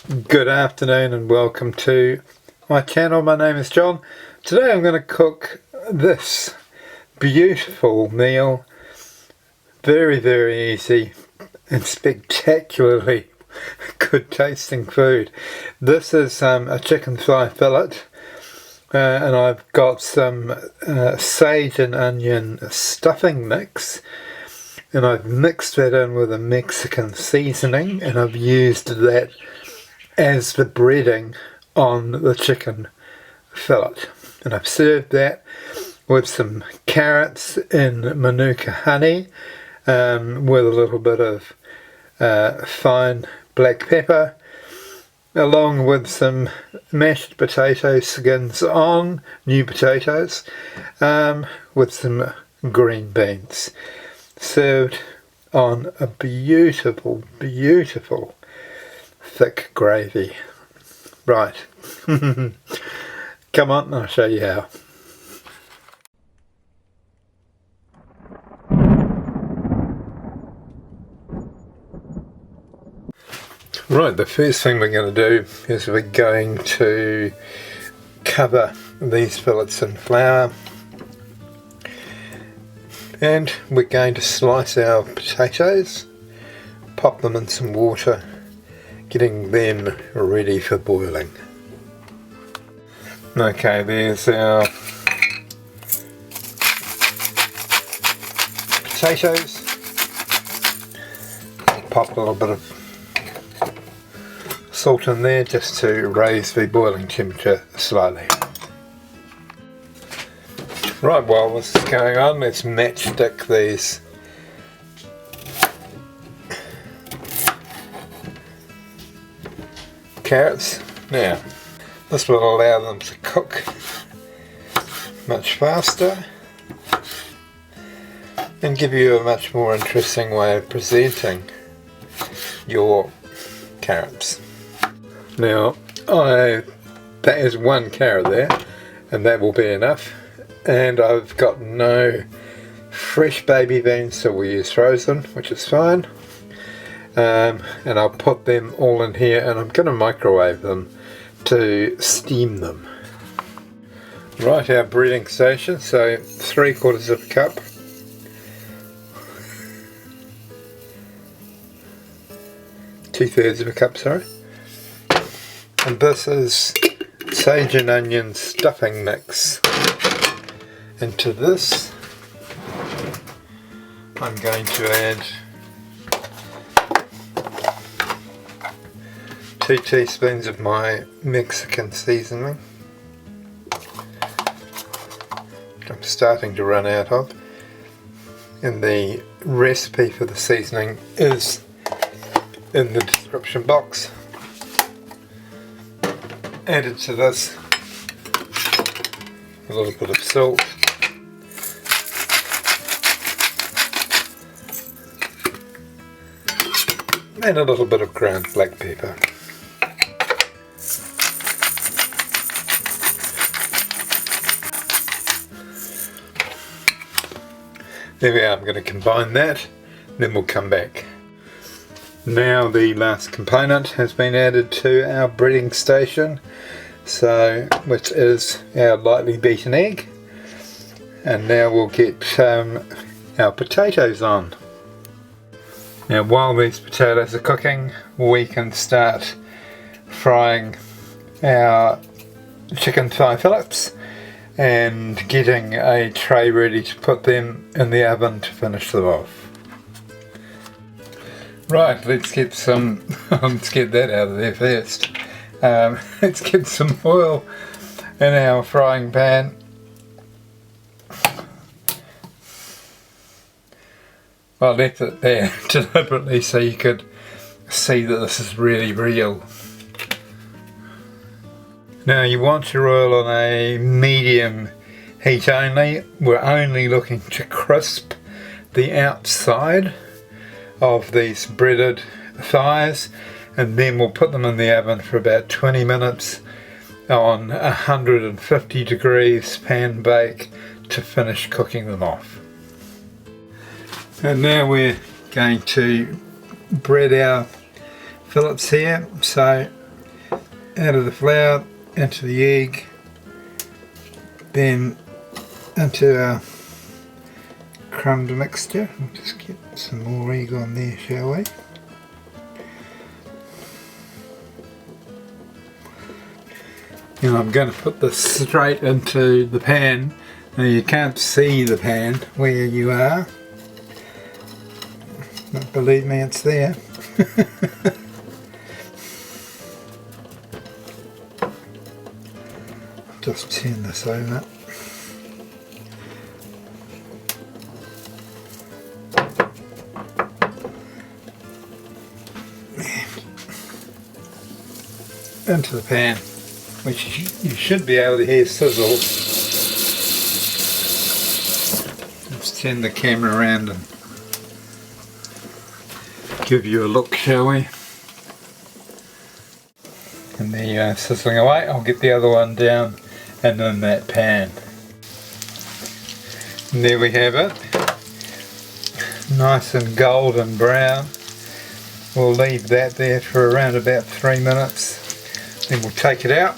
Good afternoon and welcome to my channel. My name is John. Today I'm going to cook this beautiful meal. Very easy and spectacularly good tasting food. This is a chicken thigh fillet and I've got some sage and onion stuffing mix, and I've mixed that in with a Mexican seasoning, and I've used that as the breading on the chicken fillet. And I've served that with some carrots in manuka honey, with a little bit of fine black pepper, along with some mashed potato skins on, new potatoes, with some green beans. Served on a beautiful thick gravy. Right. Come on, I'll show you how. Right, the first thing we're going to do is we're going to cover these fillets in flour, and we're going to slice our potatoes, pop them in some water, getting them ready for boiling. Okay, there's our potatoes. Pop a little bit of salt in there just to raise the boiling temperature slightly. Right, while this is going on, let's matchstick these carrots. Now, this will allow them to cook much faster and give you a much more interesting way of presenting your carrots. Now, that is one carrot there, and that will be enough. And I've got no fresh baby beans, so we use frozen, which is fine. And I'll put them all in here, and I'm going to microwave them to steam them. Right, our breading station, so 3/4 of a cup. Two-thirds of a cup, sorry. And this is sage and onion stuffing mix. Into this, I'm going to add 2 teaspoons of my Mexican seasoning, which I'm starting to run out of, and the recipe for the seasoning is in the description box. Added to this a little bit of salt, and a little bit of ground black pepper. There we are. I'm going to combine that, then we'll come back. Now the last component has been added to our breading station, which is our lightly beaten egg, and now we'll get our potatoes on. Now while these potatoes are cooking, we can start frying our chicken thigh fillets and getting a tray ready to put them in the oven to finish them off. Right, let's get that out of there first. Let's get some oil in our frying pan. I left it there deliberately so you could see that this is really real. Now you want your oil on a medium heat only. We're only looking to crisp the outside of these breaded thighs, and then we'll put them in the oven for about 20 minutes on 150 degrees pan bake to finish cooking them off. And now we're going to bread our fillets here. So out of the flour into the egg, then into our crumbed mixture. We'll just get some more egg on there, shall we? And I'm going to put this straight into the pan. Now you can't see the pan where you are, but believe me, it's there. Just turn this over. Into the pan, which you should be able to hear sizzle. Let's turn the camera around and give you a look, shall we? And there you are, sizzling away. I'll get the other one down and in that pan. And there we have it. Nice and golden brown. We'll leave that there for around about 3 minutes. Then we'll take it out.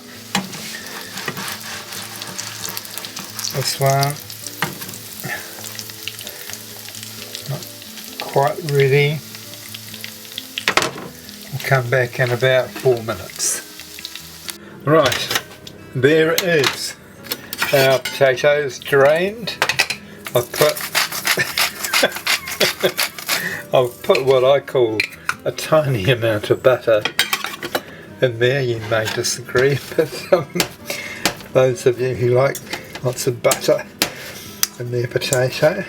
This one, not quite ready. We'll come back in about 4 minutes. Right, there it is. Our potatoes drained. I've put what I call a tiny amount of butter in there. You may disagree, but those of you who like lots of butter in their potato,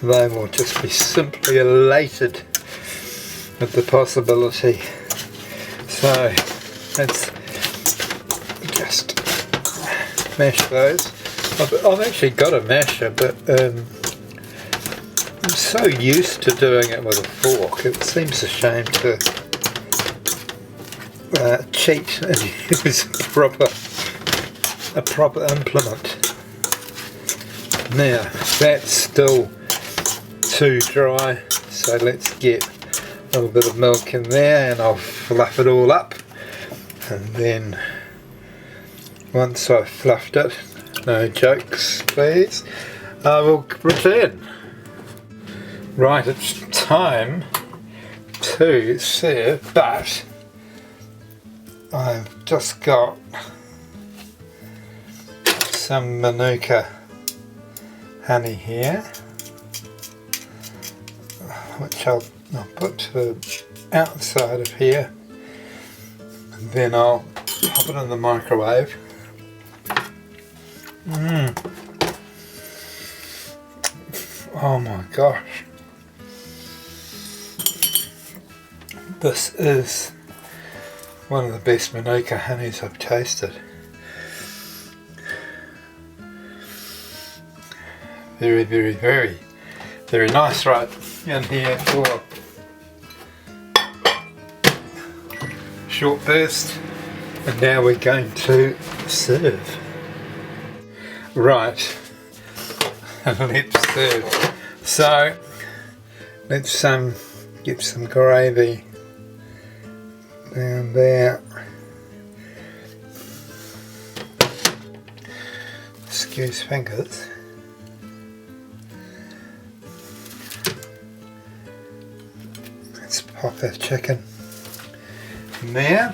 they will just be simply elated at the possibility. So let's just mash those. I've actually got a masher, but I'm so used to doing it with a fork, it seems a shame to cheat and use a proper implement. Now that's still too dry, so let's get a little bit of milk in there and I'll fluff it all up, and then once I've fluffed it, no jokes please, I will return. Right, it's time to serve, but I've just got some Manuka honey here, which I'll put to the outside of here, and then I'll pop it in the microwave. Oh my gosh, this is one of the best Manuka honeys I've tasted. Very, very, very, very nice right in here for short burst. And now we're going to serve. Right, let's serve. So let's get some gravy down there. Excuse fingers. Let's pop our chicken in there.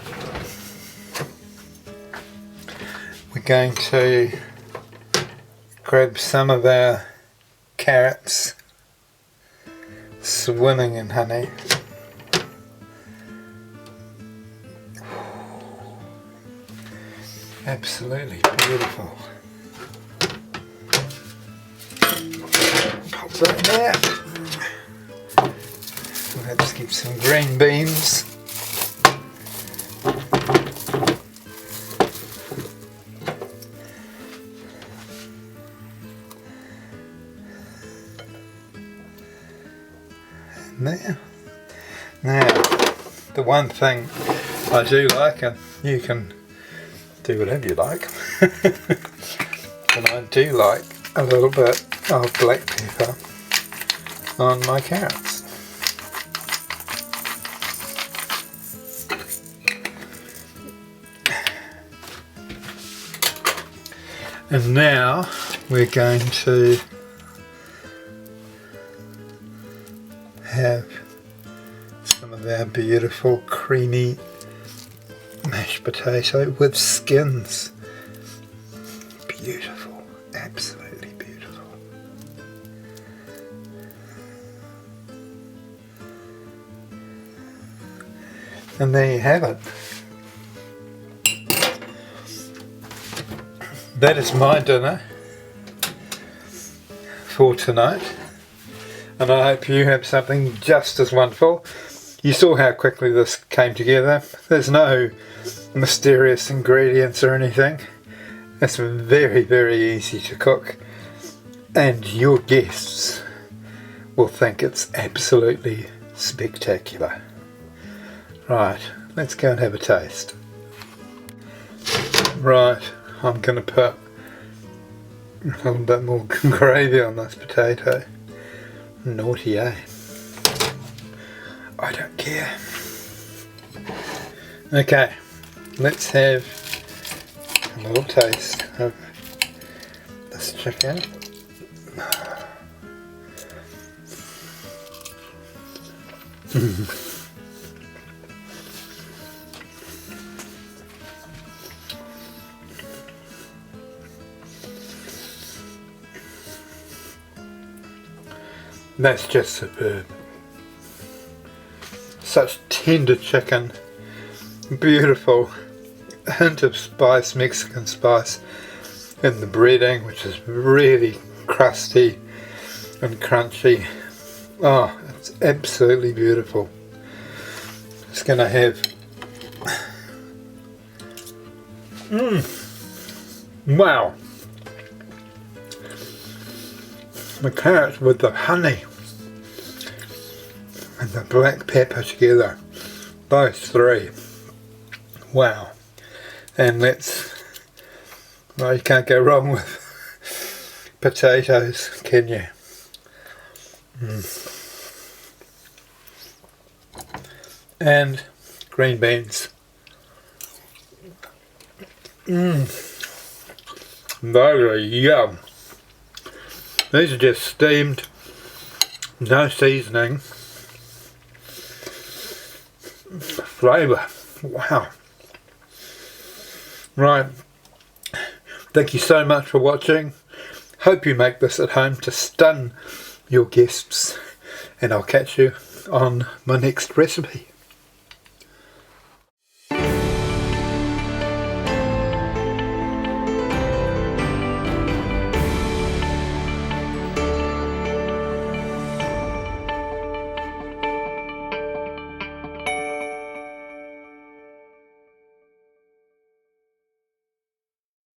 We're going to grab some of our carrots swimming in honey. Absolutely beautiful. Pop that there. Let's get some green beans. There. Now, the one thing I do like, and you can do whatever you like, and I do like a little bit of black pepper on my carrots. And now we're going to have some of our beautiful creamy mashed potato with skins. Beautiful, absolutely beautiful. And there you have it. That is my dinner for tonight, and I hope you have something just as wonderful. You saw how quickly this came together. There's no mysterious ingredients or anything. It's very, very easy to cook, and your guests will think it's absolutely spectacular. Right, let's go and have a taste. Right, I'm going to put a little bit more gravy on this potato. Naughty, eh? I don't care. Okay, let's have a little taste of this chicken. That's just superb. Such tender chicken, beautiful hint of spice, Mexican spice in the breading, which is really crusty and crunchy. Oh, it's absolutely beautiful. It's going to have wow, the carrot with the honey and the black pepper together, those three, wow. And well, you can't go wrong with potatoes, can you? And green beans. Those are yum. These are just steamed, no seasoning. Flavour, wow. Right, thank you so much for watching. Hope you make this at home to stun your guests, and I'll catch you on my next recipe.